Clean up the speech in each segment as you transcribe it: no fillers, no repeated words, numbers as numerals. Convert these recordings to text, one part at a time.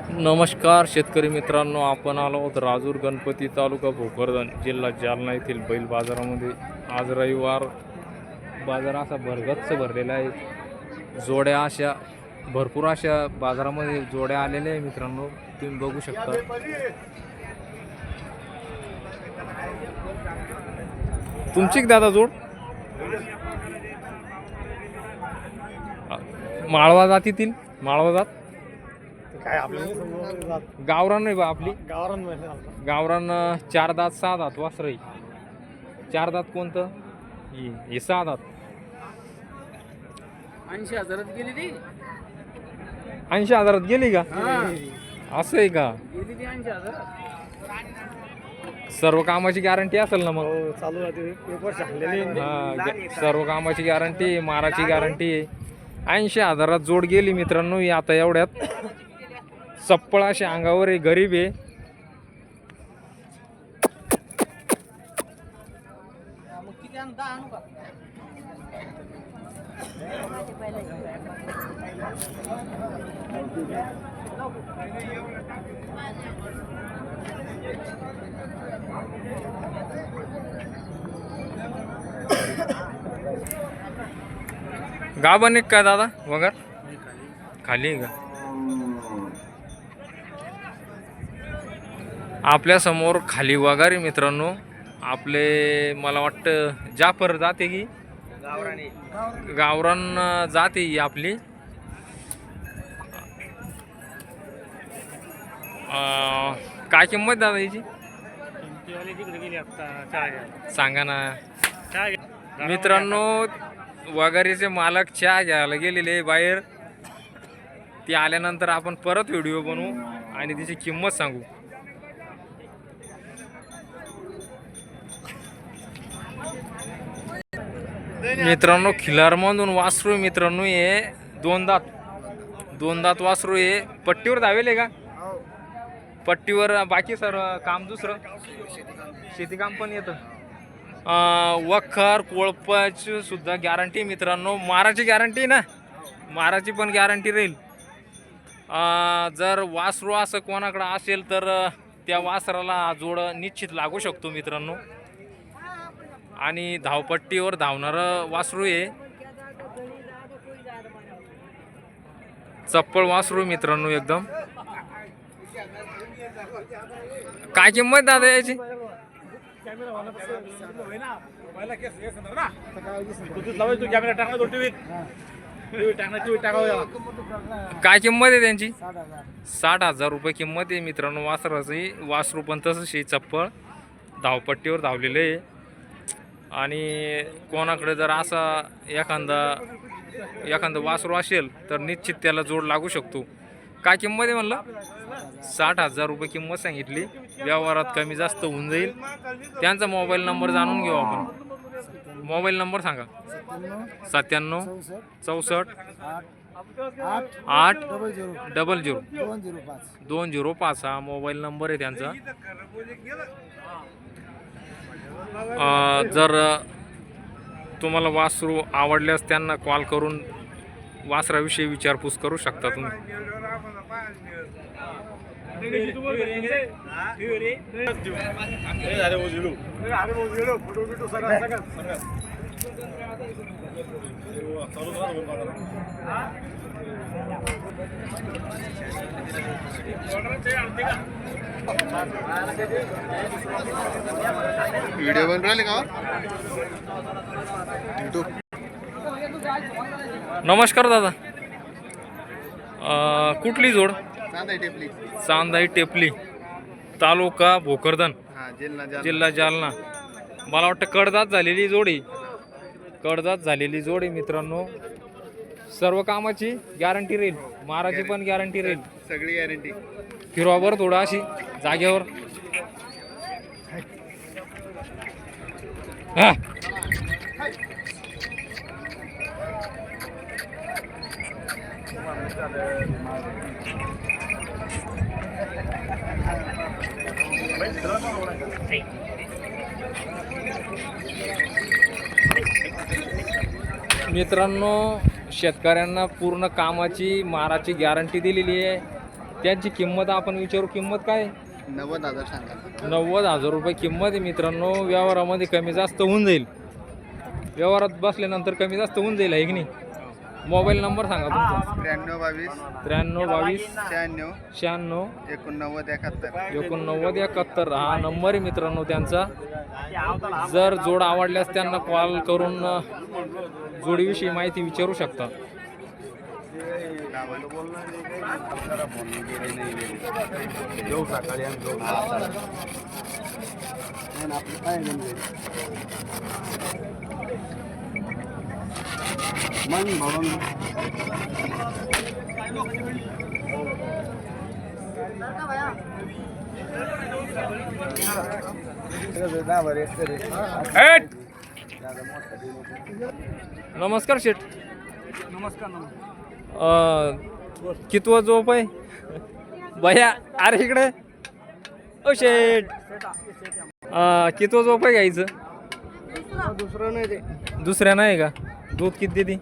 नमस्कार शेतकरी मित्रांनो, आपण आलो आहोत राजूर गणपती तालुका भोकरदन जिल्हा जालना येथील बैल बाजारामध्ये. आज रविवार बाजार असा भरगच्च भरलेला आहे. जोड्या अशा भरपूर अशा बाजारामध्ये जोड्या आलेल्या आहे मित्रांनो, तुम्ही बघू शकता. तुमची दादा जोड माळवा जातीतील माळवा जात काय आपलं गावरान नाही बा आपली. गावरान गावरान 4 दात 6 दात वासर आहे. 4 दात कोणतं हे 6 दात. 80,000 गेली ती 80,000 गेली का? असं आहे का? गेली ती 80,000. सर्व कामाची गॅरंटी असेल ना मग? हो चालू आहे पेपर झालेले. हा, सर्व कामाची गॅरंटी, माराची गॅरंटी आहे. 80,000 जोड गेली मित्रांनो. ही आता एवढ्यात चप्पळ अशी अंगावर आहे, गरीब आहे. गाभण एक काय दादा वगैर खाली आहे का? आपल्या समोर खाली वगारी मित्रांनो. आपले मला वाटतं जाफर जाते की गावरान जाते ही आपली. काय किंमत दादा याची सांगा ना मित्रांनो. वगारीचे मालक चहा घ्यायला गेलेले बाहेर. ती आल्यानंतर आपण परत व्हिडिओ बनवू आणि तिची किंमत सांगू. मित्रांनो खिलारमधून वासरू मित्रांनो हे 2 दात वासरू हे. पट्टीवर धावेल का? पट्टीवर. बाकी सर्व काम दुसरं शेती काम पण येतं. वखर कोळपाची सुद्धा गॅरंटी मित्रांनो. माराची गॅरंटी ना, माराची पण गॅरंटी राहील. जर वासरू असं कोणाकडं असेल तर त्या वासराला जोड निश्चित लागू शकतो मित्रांनो. आणि धावपट्टीवर धावणारं वासरू आहे. चप्पळ वासरू मित्रांनो एकदम. काय किंमत दादा याची? काय किंमत आहे त्यांची? 60,000 रुपये किंमत आहे मित्रांनो वासराची. वासरू पण तसंच चप्पळ धावपट्टीवर धावलेलं आहे. आणि कोणाकडे जर असा एखादा वासरू असेल तर निश्चित त्याला जोड लागू शकतो. काय किंमत आहे म्हणलं? 60,000 रुपये किंमत सांगितली. व्यवहारात कमी जास्त होऊन जाईल. त्यांचा मोबाईल नंबर जाणून घेऊ आपण. मोबाईल नंबर सांगा. 97 64 8 00 205 हा मोबाईल नंबर आहे त्यांचा. जर तुम्हाला वासरू आवडल्यास त्यांना कॉल करून वासराविषयी विचारपूस करू शकता तुम्ही. व्हिडिओ बनवून राहिले का? नमस्कार दादा. कुठली जोड? चांदाई टेपली तालुका भोकरदन जिल्हा जालना. मला वाटतं कडदात झालेली जोडी. कडदात झालेली जोडी मित्रांनो. सर्व कामाची गॅरंटी राहील, माराची पण गॅरंटी राहील. सगळी गॅरंटी. फिरवावर थोडा अशी जागेवर. हा मित्रांनो शेतकऱ्यांना पूर्ण कामाची माराची गॅरंटी दिलेली आहे. त्यांची किंमत आपण विचारू. किंमत काय आहे? 90,000 सांगा. 90,000 रुपये किंमत आहे मित्रांनो. व्यवहारामध्ये कमी जास्त होऊन जाईल. व्यवहारात बसल्यानंतर कमी जास्त होऊन जाईल आहे की नाही. मोबाईल नंबर सांगा तुमचा. 93 22 93 22 96 96 89 71. 89 71 हा नंबर आहे मित्रांनो त्यांचा. जर जोड आवडल्यास त्यांना कॉल करून जोडीविषयी माहिती विचारू शकता. नमस्कार शेठ. कितवा झोप आहे भया? अरे इकडे ओ शेठ. कितवा झोप आहे घ्यायचं? दुसरं नाही ते. दुसऱ्या नाही का? दूध किती देते?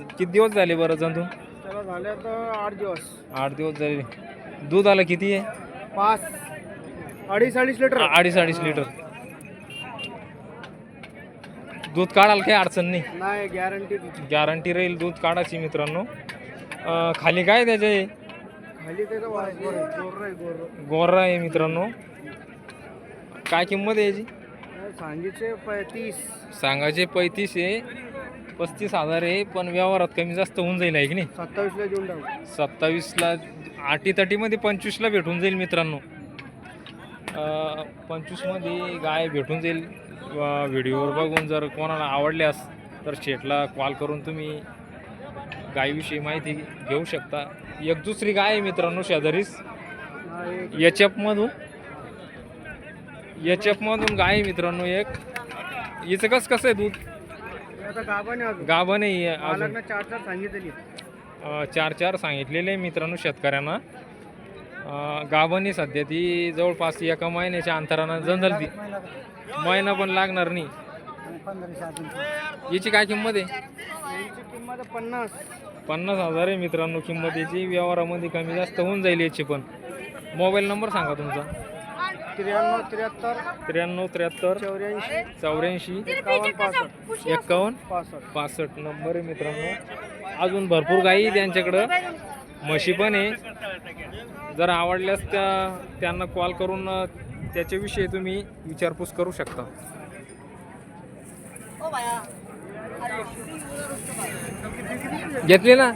किती दिवस झाले बरं जंतून? त्याला झाले तर 8 दिवस. 8 दिवस झाले. दूध आलं किती आहे? 5 अडीच लिटर. 2.5 लिटर दूध काढाल काही अडचण नाही. नाही गॅरंटी. गॅरंटी राहील दूध काढायची मित्रांनो. खाली काय त्याचे? खाली त्याचं गोर गोरा आहे मित्रांनो. काय किंमत आहे याची? सांगितले 35. सांगायचे 35 आहे. 35,000 आहे. पण व्यवहारात कमी जास्त होऊन जाईल आहे की नाही. 27ला देऊन टाकू. 27ला अटीतटीमध्ये 25ला भेटून जाईल मित्रांनो. 25मध्ये गाय भेटून जाईल. व्हिडिओवर बघून जर कोणाला आवडल्यास तर शेठला कॉल करून तुम्ही गायीविषयी माहिती घेऊ शकता. एक दुसरी गाय आहे मित्रांनो शेजारीच. एचएफमधून गाय आहे मित्रांनो एक. हिचं कसं आहे दूध? आता गाभा नाही आहे अजून. 4 सांगितलेली. 4 सांगितलेले आहे मित्रांनो शेतकऱ्यांना. गाभाने सध्या ती जवळपास एका महिन्याच्या अंतरानं जंजल ती. महिना पण लागणार नाही. याची काय किंमत आहे? किंमत 50. 50,000 आहे मित्रांनो किंमत याची. व्यवहारामध्ये कमी जास्त होऊन जाईल याची पण. मोबाईल नंबर सांगा तुमचा. 93 73 93 73 84 84 51 65 नंबर आहे मित्रांनो. अजून भरपूर गायी त्यांच्याकडं. म्हशी पण आहे. जर आवडल्यास त्यांना कॉल करून त्याच्याविषयी तुम्ही विचारपूस करू शकता. घेतली ना?